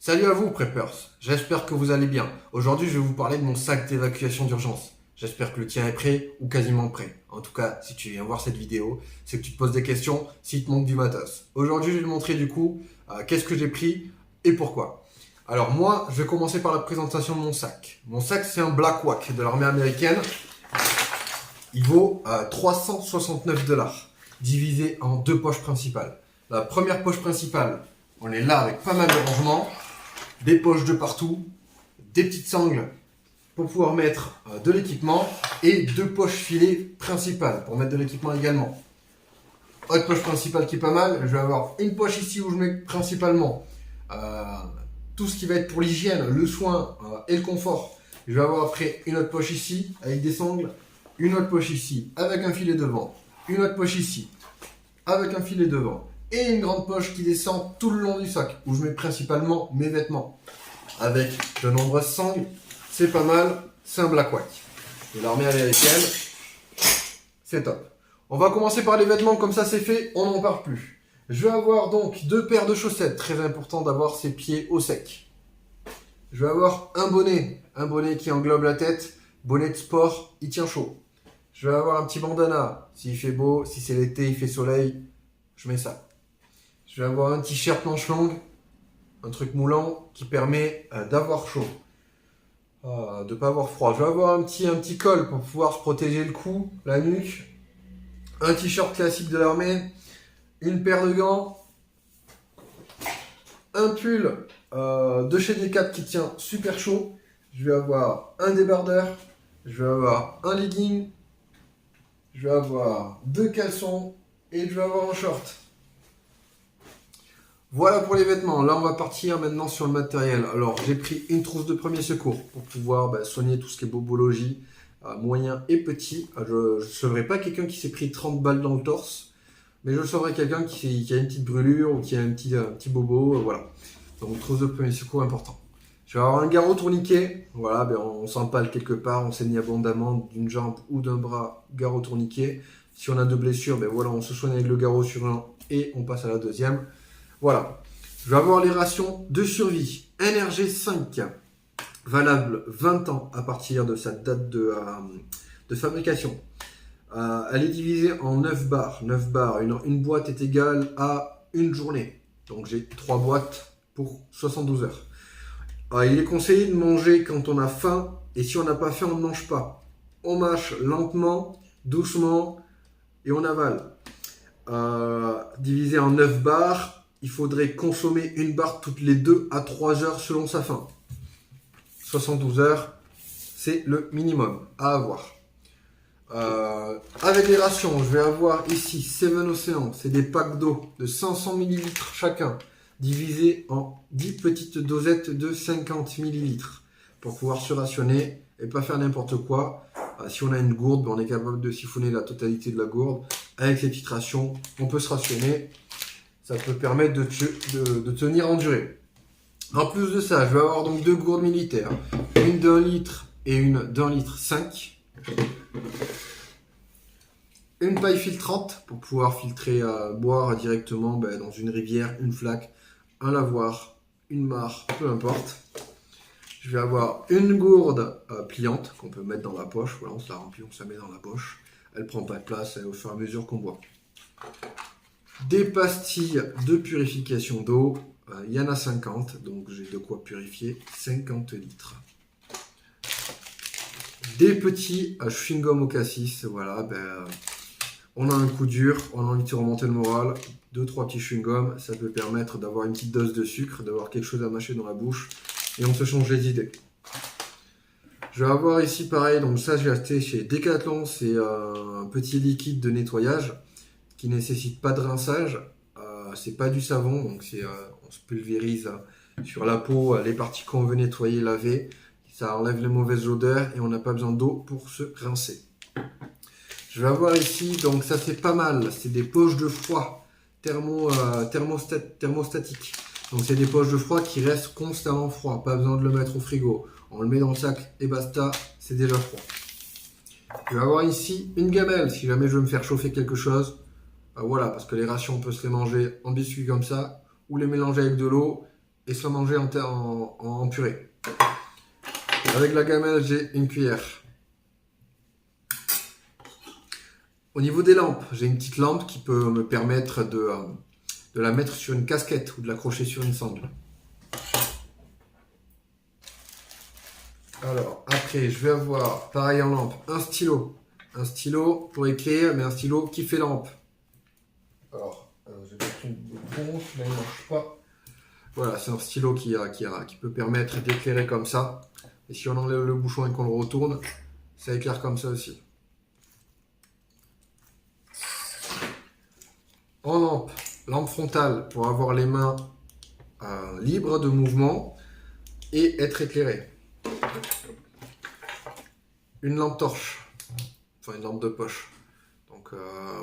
Salut à vous, preppers. J'espère que vous allez bien. Aujourd'hui, je vais vous parler de mon sac d'évacuation d'urgence. J'espère que le tien est prêt ou quasiment prêt. En tout cas, si tu viens voir cette vidéo, c'est que tu te poses des questions s'il te manque du matos. Aujourd'hui, je vais te montrer du coup qu'est-ce que j'ai pris et pourquoi. Alors moi, je vais commencer par la présentation de mon sac. Mon sac, c'est un Blackwak de l'armée américaine. Il vaut 369 $, divisé en deux poches principales. La première poche principale, on est là avec pas mal de rangements, des poches de partout, des petites sangles pour pouvoir mettre de l'équipement et deux poches filets principales pour mettre de l'équipement également. Autre poche principale qui est pas mal, je vais avoir une poche ici où je mets principalement tout ce qui va être pour l'hygiène, le soin et le confort. Je vais avoir après une autre poche ici avec des sangles, une autre poche ici avec un filet devant, une autre poche ici avec un filet devant et une grande poche qui descend tout le long du sac où je mets principalement mes vêtements avec de nombreuses sangles. C'est pas mal, c'est un Blackwak de l'armée américaine, c'est top. On va commencer par les vêtements, comme ça c'est fait, on n'en parle plus. Je vais avoir donc deux paires de chaussettes, très important d'avoir ses pieds au sec. Je vais avoir un bonnet qui englobe la tête, bonnet de sport, il tient chaud. Je vais avoir un petit bandana, s'il fait beau, si c'est l'été, il fait soleil, je mets ça. Je vais avoir un t-shirt manche longue, un truc moulant qui permet d'avoir chaud, de ne pas avoir froid. Je vais avoir un petit col pour pouvoir se protéger le cou, la nuque, un t-shirt classique de l'armée, une paire de gants, un pull de chez Decathlon qui tient super chaud. Je vais avoir un débardeur, je vais avoir un legging, je vais avoir deux caleçons et je vais avoir un short. Voilà pour les vêtements. Là, on va partir maintenant sur le matériel. Alors, j'ai pris une trousse de premier secours pour pouvoir soigner tout ce qui est bobologie, moyen et petit. Je ne sauverai pas quelqu'un qui s'est pris 30 balles dans le torse, mais je sauverai quelqu'un qui a une petite brûlure ou qui a un petit bobo. Voilà. Donc, trousse de premier secours important. Je vais avoir un garrot tourniquet. Voilà, on s'empale quelque part, on saigne abondamment d'une jambe ou d'un bras, garrot tourniquet. Si on a deux blessures, voilà, on se soigne avec le garrot sur un et on passe à la deuxième. Voilà, je vais avoir les rations de survie NRG5, valable 20 ans à partir de sa date de fabrication. Elle est divisée en 9 barres. 9 barres, une boîte est égale à une journée. Donc j'ai 3 boîtes pour 72 heures. Il est conseillé de manger quand on a faim et si on n'a pas faim, on ne mange pas. On mâche lentement, doucement et on avale. Divisé en 9 barres. Il faudrait consommer une barre toutes les 2 à 3 heures selon sa faim. 72 heures, c'est le minimum à avoir. Avec les rations, je vais avoir ici 7 Ocean. C'est des packs d'eau de 500 ml chacun, divisés en 10 petites dosettes de 50 ml pour pouvoir se rationner et pas faire n'importe quoi. Si on a une gourde, on est capable de siphonner la totalité de la gourde. Avec ces petites rations, on peut se rationner. Ça peut permettre de tenir en durée. En plus de ça, je vais avoir donc deux gourdes militaires. Une d'1 litre et une d'1,5 litre. Une paille filtrante pour pouvoir filtrer, boire directement dans une rivière, une flaque, un lavoir, une mare, peu importe. Je vais avoir une gourde pliante qu'on peut mettre dans la poche. Voilà, on se la remplit, on se la met dans la poche. Elle ne prend pas de place au fur et à mesure qu'on boit. Des pastilles de purification d'eau, il y en a 50, donc j'ai de quoi purifier 50 litres. Des petits chewing-gum au cassis, voilà, on a un coup dur, on a envie de remonter le moral, 2-3 petits chewing-gums, ça peut permettre d'avoir une petite dose de sucre, d'avoir quelque chose à mâcher dans la bouche, et on se change les idées. Je vais avoir ici pareil, donc ça j'ai acheté chez Decathlon, c'est un petit liquide de nettoyage, qui ne nécessite pas de rinçage, c'est pas du savon, donc on se pulvérise sur la peau les parties qu'on veut nettoyer, laver, ça enlève les mauvaises odeurs et on n'a pas besoin d'eau pour se rincer. Je vais avoir ici, donc ça c'est pas mal, c'est des poches de froid thermostatiques. Donc c'est des poches de froid qui restent constamment froid, pas besoin de le mettre au frigo. On le met dans le sac et basta, c'est déjà froid. Je vais avoir ici une gamelle si jamais je veux me faire chauffer quelque chose. Voilà, parce que les rations, on peut se les manger en biscuit comme ça, ou les mélanger avec de l'eau et soit mangé en purée. Avec la gamelle, j'ai une cuillère. Au niveau des lampes, j'ai une petite lampe qui peut me permettre de la mettre sur une casquette ou de l'accrocher sur une sangle. Alors, après, je vais avoir, pareil en lampe, un stylo. Un stylo pour écrire, mais un stylo qui fait lampe. Alors, je vais mettre une bouton, là il ne marche pas. Voilà, c'est un stylo qui peut permettre d'éclairer comme ça. Et si on enlève le bouchon et qu'on le retourne, ça éclaire comme ça aussi. En lampe, lampe frontale pour avoir les mains libres de mouvement et être éclairé. Une lampe torche, enfin une lampe de poche. Donc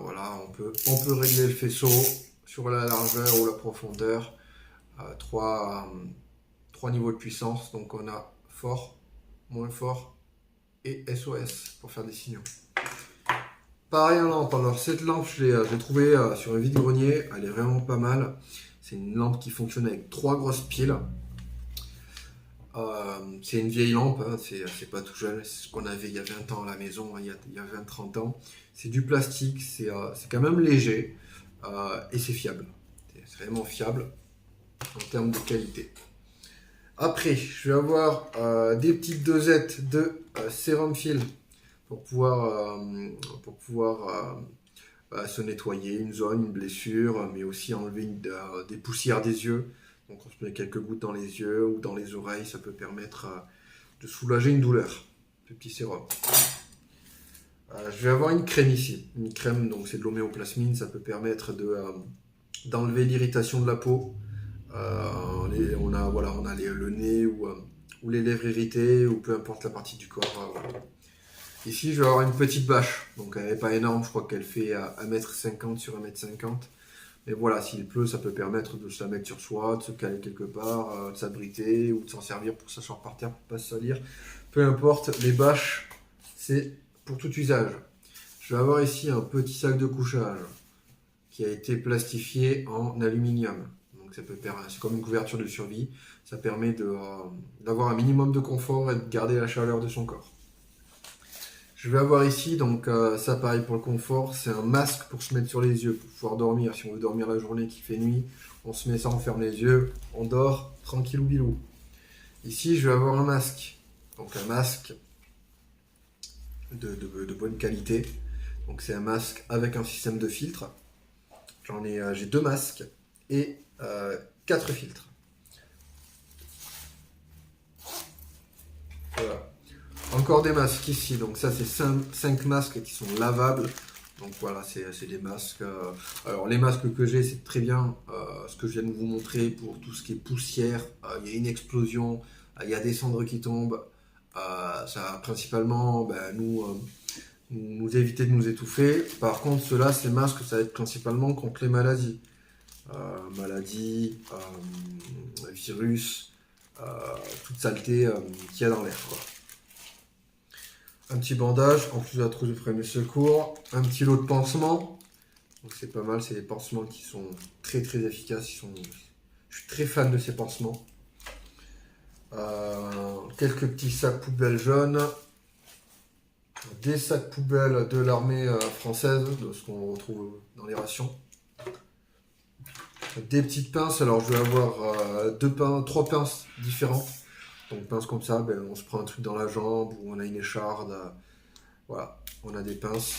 voilà, on peut régler le faisceau sur la largeur ou la profondeur. Trois niveaux de puissance, donc on a fort, moins fort et SOS pour faire des signaux. Pareil en lampe, alors cette lampe je l'ai trouvée sur un vide-grenier, elle est vraiment pas mal. C'est une lampe qui fonctionne avec 3 grosses piles. C'est une vieille lampe, hein, c'est pas tout jeune, c'est ce qu'on avait il y a 20 ans à la maison, hein, il y a 20-30 ans. C'est du plastique, c'est quand même léger et c'est fiable. C'est vraiment fiable en termes de qualité. Après, je vais avoir des petites dosettes de sérum fil pour pouvoir se nettoyer une zone, une blessure, mais aussi enlever des poussières des yeux. Donc on se met quelques gouttes dans les yeux ou dans les oreilles, ça peut permettre de soulager une douleur. Ce petit sérum. Je vais avoir une crème ici. Une crème, donc c'est de l'homéoplasmine, ça peut permettre d'enlever l'irritation de la peau. On a le nez ou les lèvres irritées, ou peu importe la partie du corps. Ici, je vais avoir une petite bâche. Donc elle n'est pas énorme, je crois qu'elle fait 1m50 sur 1m50. Mais voilà, s'il pleut, ça peut permettre de se la mettre sur soi, de se caler quelque part, de s'abriter ou de s'en servir pour s'asseoir par terre pour ne pas se salir. Peu importe, les bâches, c'est pour tout usage. Je vais avoir ici un petit sac de couchage qui a été plastifié en aluminium. Donc ça peut c'est comme une couverture de survie. Ça permet d'avoir un minimum de confort et de garder la chaleur de son corps. Je vais avoir ici, donc ça pareil pour le confort, c'est un masque pour se mettre sur les yeux, pour pouvoir dormir. Si on veut dormir la journée qu'il fait nuit, on se met ça, on ferme les yeux, on dort, tranquillou bilou. Ici, je vais avoir un masque, donc un masque de bonne qualité. Donc c'est un masque avec un système de filtre. J'ai 2 masques et 4 filtres. Voilà. Encore des masques ici, donc ça c'est 5 masques qui sont lavables. Donc voilà, c'est des masques. Alors les masques que j'ai, c'est très bien ce que je viens de vous montrer pour tout ce qui est poussière. Il y a une explosion, il y a des cendres qui tombent. Ça principalement nous éviter de nous étouffer. Par contre, ces masques, ça va être principalement contre les maladies. Virus, toute saleté qu'il y a dans l'air. Un petit bandage, en plus de la trousse de premiers secours, un petit lot de pansements. Donc c'est pas mal, c'est des pansements qui sont très très efficaces. Je suis très fan de ces pansements. Quelques petits sacs poubelles jaunes. Des sacs poubelles de l'armée française, de ce qu'on retrouve dans les rations. Des petites pinces, alors je vais avoir 3 pinces différentes. Donc pince comme ça, on se prend un truc dans la jambe ou on a une écharde. Voilà, on a des pinces.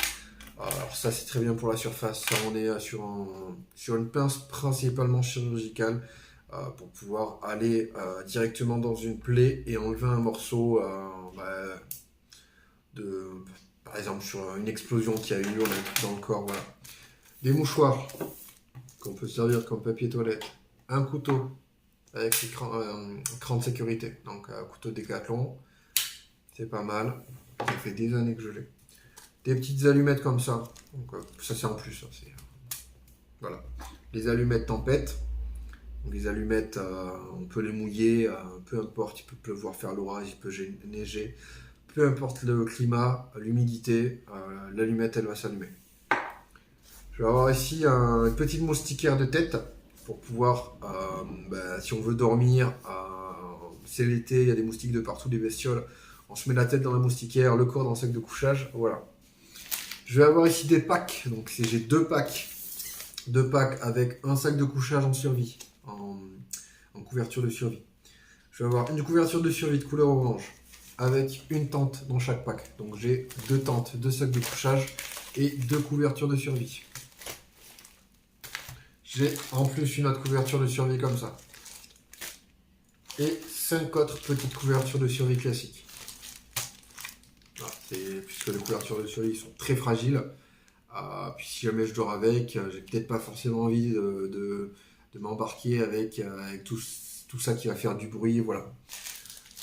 Alors ça c'est très bien pour la surface. Ça, on est sur une pince principalement chirurgicale pour pouvoir aller directement dans une plaie et enlever un morceau par exemple sur une explosion qu'il y a eu, on a un truc dans le corps. Voilà. Des mouchoirs qu'on peut servir comme papier toilette. Un couteau avec cran de sécurité, donc couteau Décathlon, c'est pas mal, ça fait des années que je l'ai. Des petites allumettes comme ça, donc ça c'est en plus, voilà. Les allumettes tempête, donc les allumettes, on peut les mouiller, peu importe, il peut pleuvoir, faire l'orage, il peut neiger, peu importe le climat, l'humidité, l'allumette elle va s'allumer. Je vais avoir ici une petite moustiquaire de tête. pour pouvoir, si on veut dormir, c'est l'été, il y a des moustiques de partout, des bestioles, on se met la tête dans la moustiquaire, le corps dans le sac de couchage, voilà. Je vais avoir ici des packs, donc j'ai deux packs avec un sac de couchage en survie, en couverture de survie. Je vais avoir une couverture de survie de couleur orange, avec une tente dans chaque pack. Donc j'ai deux tentes, deux sacs de couchage et deux couvertures de survie. J'ai en plus une autre couverture de survie comme ça. Et 5 autres petites couvertures de survie classiques. Voilà, puisque les couvertures de survie sont très fragiles. Puis si jamais je dors avec, j'ai peut-être pas forcément envie de m'embarquer avec tout ça qui va faire du bruit. Voilà.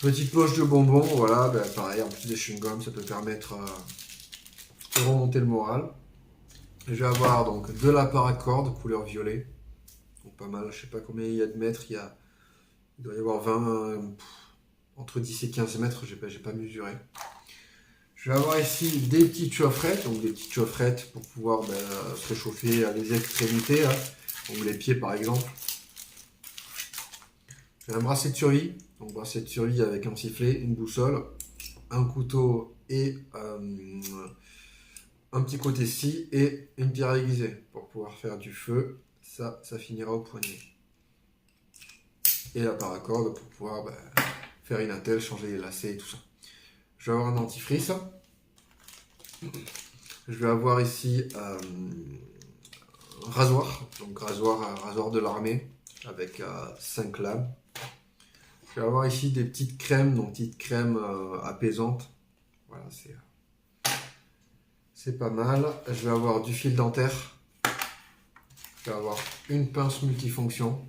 Petite poche de bonbons, voilà, pareil, en plus des chewing-gums, ça peut permettre de remonter le moral. Je vais avoir donc de la paracorde couleur violet. Donc pas mal, je sais pas combien il y a de mètres, il doit y avoir 20, entre 10 et 15 mètres, j'ai pas mesuré. Je vais avoir ici des petites chaufferettes, donc des petites chaufferettes pour pouvoir se réchauffer à les extrémités, hein, donc les pieds par exemple. J'ai un bracelet de survie, donc bracelet de survie avec un sifflet, une boussole, un couteau et un petit côté scie et une pierre aiguisée pour pouvoir faire du feu. Ça finira au poignet. Et la paracorde pour pouvoir faire une attelle, changer les lacets et tout ça. Je vais avoir un dentifrice. Je vais avoir ici un rasoir, donc rasoir de l'armée avec 5 lames. Je vais avoir ici des petites crèmes, donc petites crèmes apaisantes. Voilà, c'est pas mal. Je vais avoir du fil dentaire. Je vais avoir une pince multifonction.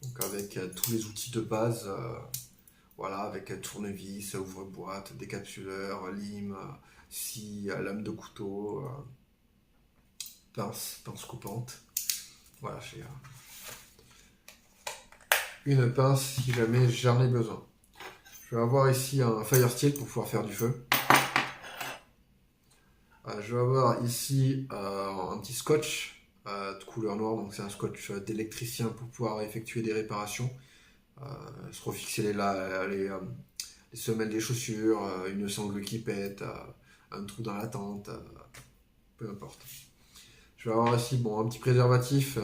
Donc avec tous les outils de base. Voilà, avec tournevis, ouvre-boîte, décapsuleur, lime, scie, lame de couteau, pince coupante. Voilà, j'ai une pince si jamais j'en ai besoin. Je vais avoir ici un fire steel pour pouvoir faire du feu. Je vais avoir ici un petit scotch de couleur noire, donc c'est un scotch d'électricien pour pouvoir effectuer des réparations. Se refixer les semelles des chaussures, une sangle qui pète, un trou dans la tente, peu importe. Je vais avoir aussi un petit préservatif,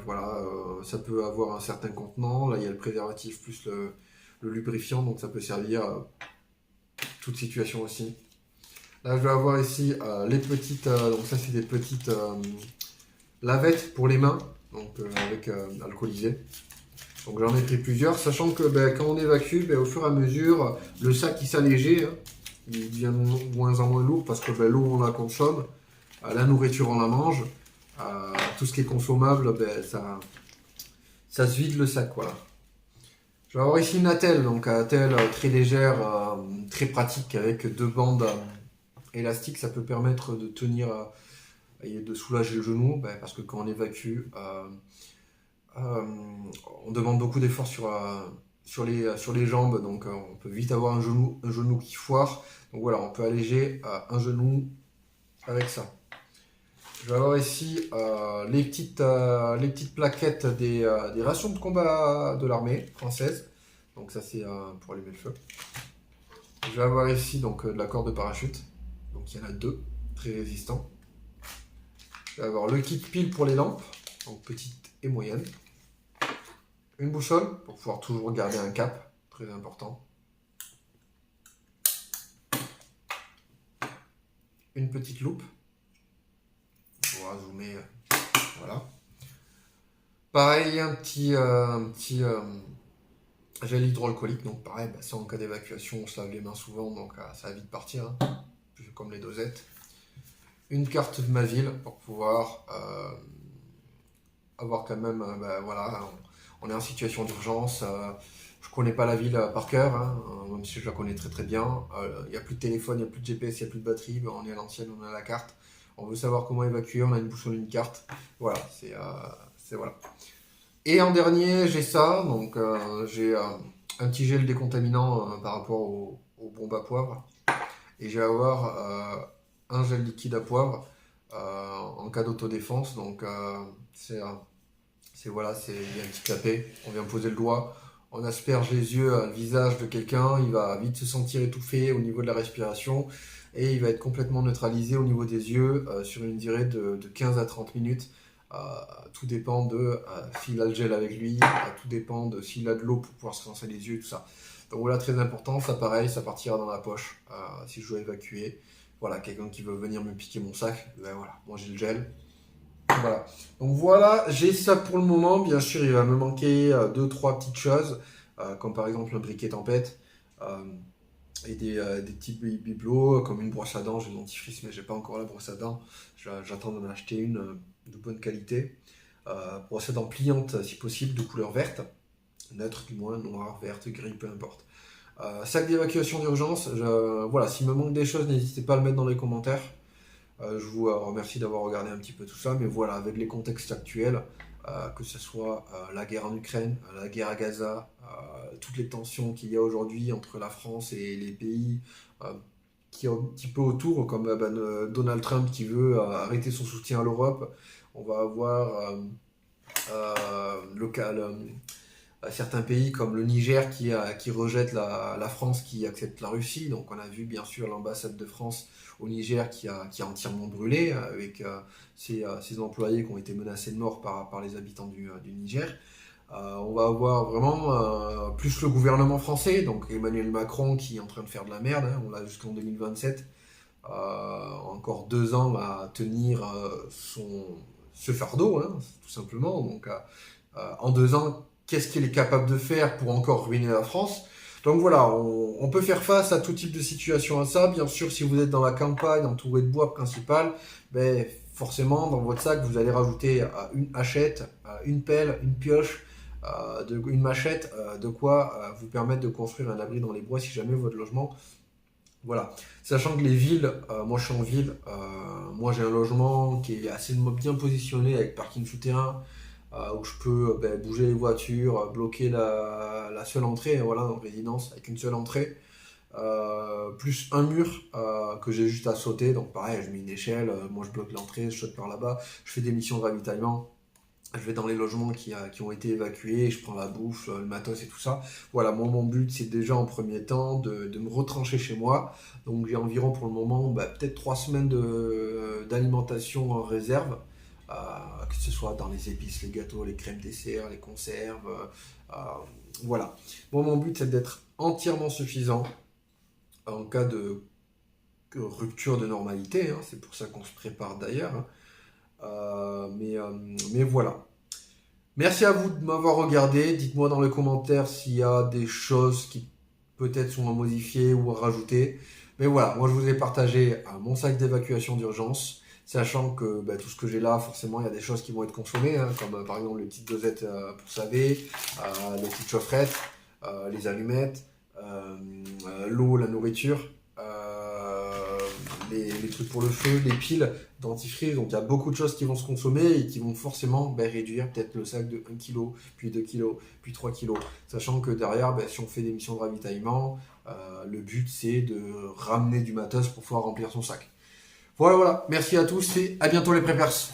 voilà, ça peut avoir un certain contenant. Là il y a le préservatif plus le lubrifiant, donc ça peut servir à toute situation aussi. Là je vais avoir ici les petites, donc ça c'est des petites lavettes pour les mains, donc avec alcoolisé. Donc j'en ai pris plusieurs, sachant que quand on évacue, au fur et à mesure, le sac il s'allégeait, hein, il devient de moins en moins lourd parce que l'eau on la consomme, la nourriture on la mange, tout ce qui est consommable, ça se vide le sac, voilà. Je vais avoir ici une attelle, donc attelle très légère, très pratique avec deux bandes élastiques, ça peut permettre de tenir et de soulager le genou, parce que quand on évacue, on demande beaucoup d'efforts sur les jambes, donc on peut vite avoir un genou qui foire. Donc voilà, on peut alléger un genou avec ça. Je vais avoir ici les petites plaquettes des rations de combat de l'armée française. Donc ça c'est pour allumer le feu. Je vais avoir ici donc de la corde de parachute. Donc il y en a deux, très résistants. Je vais avoir le kit pile pour les lampes, donc petite et moyenne. Une boussole pour pouvoir toujours garder un cap, très important. Une petite loupe pour zoomer, voilà. Pareil, un petit gel hydroalcoolique, donc pareil, ça en cas d'évacuation, on se lave les mains souvent, donc ça va vite partir, hein, comme les dosettes. Une carte de ma ville pour pouvoir avoir quand même, voilà, on est en situation d'urgence. Je connais pas la ville par cœur, hein, même si je la connais très très bien. Il n'y a plus de téléphone, il n'y a plus de GPS, il n'y a plus de batterie. On est à l'ancienne, on a la carte. On veut savoir comment évacuer, on a une boussole, une carte. Voilà, c'est voilà. Et en dernier, j'ai ça. Donc j'ai un petit gel décontaminant par rapport aux bombes à poivre. Et je vais avoir un gel liquide à poivre en cas d'autodéfense. Donc c'est Il y a un petit clapet, on vient poser le doigt, on asperge les yeux, le visage de quelqu'un, il va vite se sentir étouffé au niveau de la respiration et il va être complètement neutralisé au niveau des yeux sur une durée de 15 à 30 minutes. Euh, Tout dépend de s'il a le gel avec lui, tout dépend de s'il a de l'eau pour pouvoir se rincer les yeux et tout ça. Donc voilà, très important, ça pareil, ça partira dans la poche si je dois évacuer. Voilà, quelqu'un qui veut venir me piquer mon sac, ben voilà, moi j'ai le gel. Voilà. Donc voilà, j'ai ça pour le moment. Bien sûr, il va me manquer deux, trois petites choses, comme par exemple un briquet tempête euh, et des petits bibelots, comme une brosse à dents. J'ai le dentifrice, mais j'ai pas encore la brosse à dents. J'attends d'en acheter une de bonne qualité. Brosse à dents pliante, si possible, de couleur verte, neutre du moins, noire, verte, gris, peu importe. Sac d'évacuation d'urgence. Voilà, s'il me manque des choses, n'hésitez pas à le mettre dans les commentaires. Je vous remercie d'avoir regardé un petit peu tout ça, mais voilà, avec les contextes actuels, que ce soit la guerre en Ukraine, la guerre à Gaza, toutes les tensions qu'il y a aujourd'hui entre la France et les pays euh, qui sont un petit peu autour, comme Donald Trump qui veut arrêter son soutien à l'Europe. On va avoir certains pays comme le Niger qui rejette la France, qui accepte la Russie. Donc on a vu bien sûr l'ambassade de France au Niger qui a entièrement brûlé avec ses employés qui ont été menacés de mort par les habitants du Niger. On va avoir vraiment plus le gouvernement français, donc Emmanuel Macron qui est en train de faire de la merde, hein, on l'a jusqu'en 2027, encore 2 ans à tenir ce fardeau, hein, tout simplement. Donc en 2 ans, qu'est-ce qu'il est capable de faire pour encore ruiner la France? Donc voilà, on peut faire face à tout type de situation à ça. Bien sûr, si vous êtes dans la campagne, entouré de bois principal, ben, forcément, dans votre sac, vous allez rajouter une hachette, une pelle, une pioche, une machette, de quoi vous permettre de construire un abri dans les bois si jamais votre logement. Voilà. Sachant que les villes, moi je suis en ville, moi j'ai un logement qui est assez bien positionné avec parking souterrain, où je peux bouger les voitures, bloquer la seule entrée, voilà, en résidence, avec une seule entrée, plus un mur que j'ai juste à sauter. Donc pareil, je mets une échelle, moi je bloque l'entrée, je saute par là-bas, je fais des missions de ravitaillement. Je vais dans les logements qui ont été évacués, je prends la bouffe, le matos et tout ça. Voilà, moi mon but c'est déjà en premier temps de me retrancher chez moi. Donc j'ai environ pour le moment peut-être 3 semaines d'alimentation en réserve, que ce soit dans les épices, les gâteaux, les crèmes desserts, les conserves. Voilà. Moi mon but c'est d'être entièrement suffisant en cas de rupture de normalité, hein. C'est pour ça qu'on se prépare d'ailleurs, hein. Mais voilà. Merci à vous de m'avoir regardé. Dites-moi dans les commentaires s'il y a des choses qui peut-être sont à modifier ou à rajouter. Mais voilà, moi je vous ai partagé mon sac d'évacuation d'urgence, sachant que tout ce que j'ai là, forcément, il y a des choses qui vont être consommées, hein, comme par exemple les petites dosettes pour saver, les petites chaufferettes, les allumettes, l'eau, la nourriture. Les trucs pour le feu, les piles dentifrice. Donc il y a beaucoup de choses qui vont se consommer et qui vont forcément réduire peut-être le sac de 1 kg, puis 2 kg, puis 3 kg. Sachant que derrière, si on fait des missions de ravitaillement, le but c'est de ramener du matos pour pouvoir remplir son sac. Voilà, voilà. Merci à tous et à bientôt les préppers.